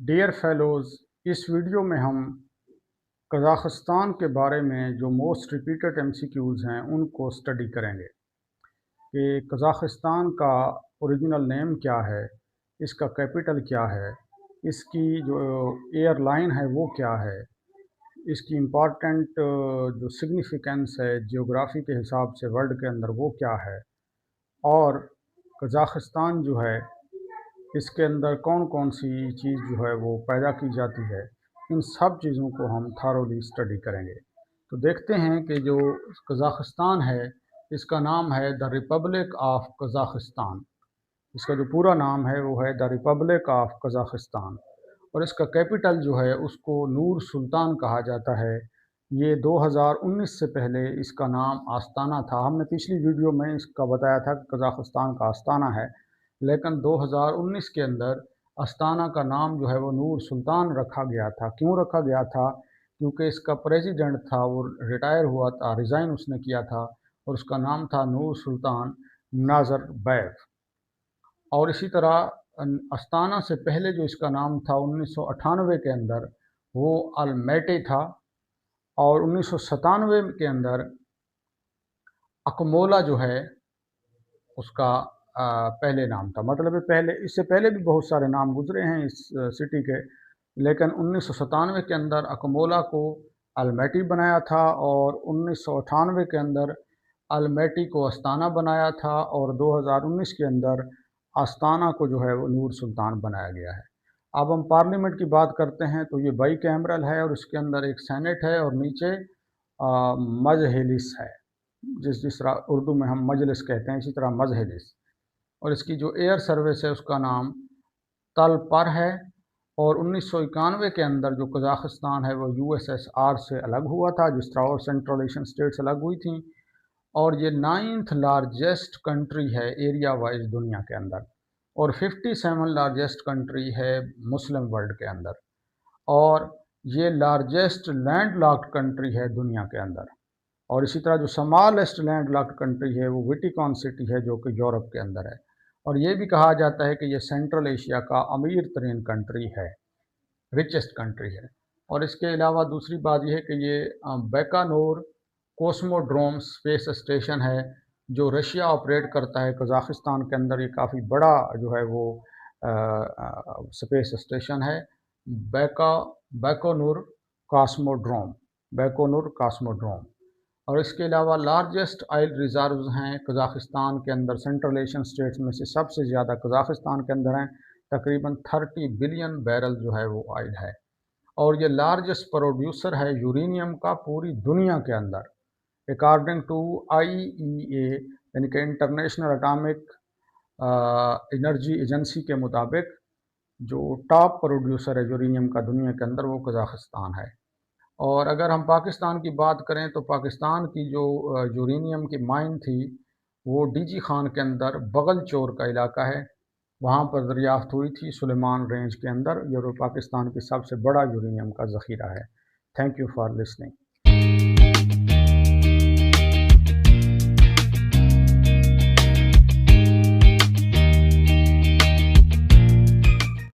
Dear fellows, اس video میں ہم قزاقستان کے بارے میں جو موسٹ ریپیٹڈ MCQs ہیں ان کو اسٹڈی کریں گے کہ قزاقستان کا اوریجنل نیم کیا ہے، اس کا کیپٹل کیا ہے، اس کی جو ایئر لائن ہے وہ کیا ہے، اس کی امپارٹنٹ جو سگنیفیکنس ہے جیوگرافی کے حساب سے ورلڈ کے اندر وہ کیا ہے، اور قزاقستان جو ہے اس کے اندر کون کون سی چیز جو ہے وہ پیدا کی جاتی ہے، ان سب چیزوں کو ہم تھارولی اسٹڈی کریں گے۔ تو دیکھتے ہیں کہ جو قزاقستان ہے اس کا نام ہے دا ریپبلک آف قزاقستان۔ اس کا جو پورا نام ہے وہ ہے دا ریپبلک آف قزاقستان، اور اس کا کیپٹل جو ہے اس کو نور سلطان کہا جاتا ہے۔ یہ 2019 سے پہلے اس کا نام آستانہ تھا۔ ہم نے پچھلی ویڈیو میں اس کا بتایا تھا کہ قزاقستان کا آستانہ ہے، لیکن 2019 کے اندر استانہ کا نام جو ہے وہ نور سلطان رکھا گیا تھا۔ کیوں رکھا گیا تھا؟ کیونکہ اس کا پریزیڈنٹ تھا وہ ریٹائر ہوا تھا، ریزائن اس نے کیا تھا، اور اس کا نام تھا نور سلطان نازر بیگ۔ اور اسی طرح استانہ سے پہلے جو اس کا نام تھا 1998 کے اندر وہ المیٹے تھا، اور 1997 کے اندر اکمولا جو ہے اس کا پہلے نام تھا۔ مطلب اس سے پہلے بھی بہت سارے نام گزرے ہیں اس سٹی کے، لیکن 1997 کے اندر اکمولا کو المیٹی بنایا تھا، اور 1998 کے اندر المیٹی کو استانہ بنایا تھا، اور 2019 کے اندر استانہ کو جو ہے وہ نور سلطان بنایا گیا ہے۔ اب ہم پارلیمنٹ کی بات کرتے ہیں تو یہ بائی کیمرل ہے، اور اس کے اندر ایک سینٹ ہے، اور نیچے مجلس ہے، جس طرح اردو میں ہم مجلس کہتے ہیں، اسی طرح مجلس۔ اور اس کی جو ایئر سروس ہے اس کا نام تل پر ہے، اور 1991 کے اندر جو قزاقستان ہے وہ USSR سے الگ ہوا تھا، جس طرح اور سینٹرل ایشین اسٹیٹس الگ ہوئی تھیں، اور یہ 9th لارجسٹ کنٹری ہے ایریا وائز دنیا کے اندر، اور 57 لارجسٹ کنٹری ہے مسلم ورلڈ کے اندر، اور یہ لارجسٹ لینڈ لاکڈ کنٹری ہے دنیا کے اندر۔ اور اسی طرح جو سمالسٹ لینڈ لاکڈ کنٹری ہے وہ ویٹیکن سٹی ہے جو کہ یورپ کے اندر ہے، اور یہ بھی کہا جاتا ہے کہ یہ سینٹرل ایشیا کا امیر ترین کنٹری ہے، ریچسٹ کنٹری ہے۔ اور اس کے علاوہ دوسری بات یہ ہے کہ یہ بیکانور کوسموڈروم اسپیس اسٹیشن ہے جو رشیا آپریٹ کرتا ہے قزاقستان کے اندر۔ یہ کافی بڑا جو ہے وہ اسپیس اسٹیشن ہے، بیکونور کاسموڈروم۔ اور اس کے علاوہ لارجسٹ آئل ریزروز ہیں قزاقستان کے اندر، سینٹرل ایشین اسٹیٹس میں سے سب سے زیادہ قزاقستان کے اندر ہیں، تقریباً 30 بلین بیرل جو ہے وہ آئل ہے۔ اور یہ لارجسٹ پروڈیوسر ہے یورینیم کا پوری دنیا کے اندر، اکارڈنگ ٹو IEA یعنی کہ انٹرنیشنل اٹامک انرجی ایجنسی کے مطابق جو ٹاپ پروڈیوسر ہے یورینیم کا دنیا کے اندر وہ قزاقستان ہے۔ اور اگر ہم پاکستان کی بات کریں تو پاکستان کی جو یورینیم کی مائن تھی وہ DG خان کے اندر بغل چور کا علاقہ ہے، وہاں پر دریافت ہوئی تھی سلیمان رینج کے اندر۔ یہ پاکستان کی سب سے بڑا یورینیم کا ذخیرہ ہے۔ Thank you for listening.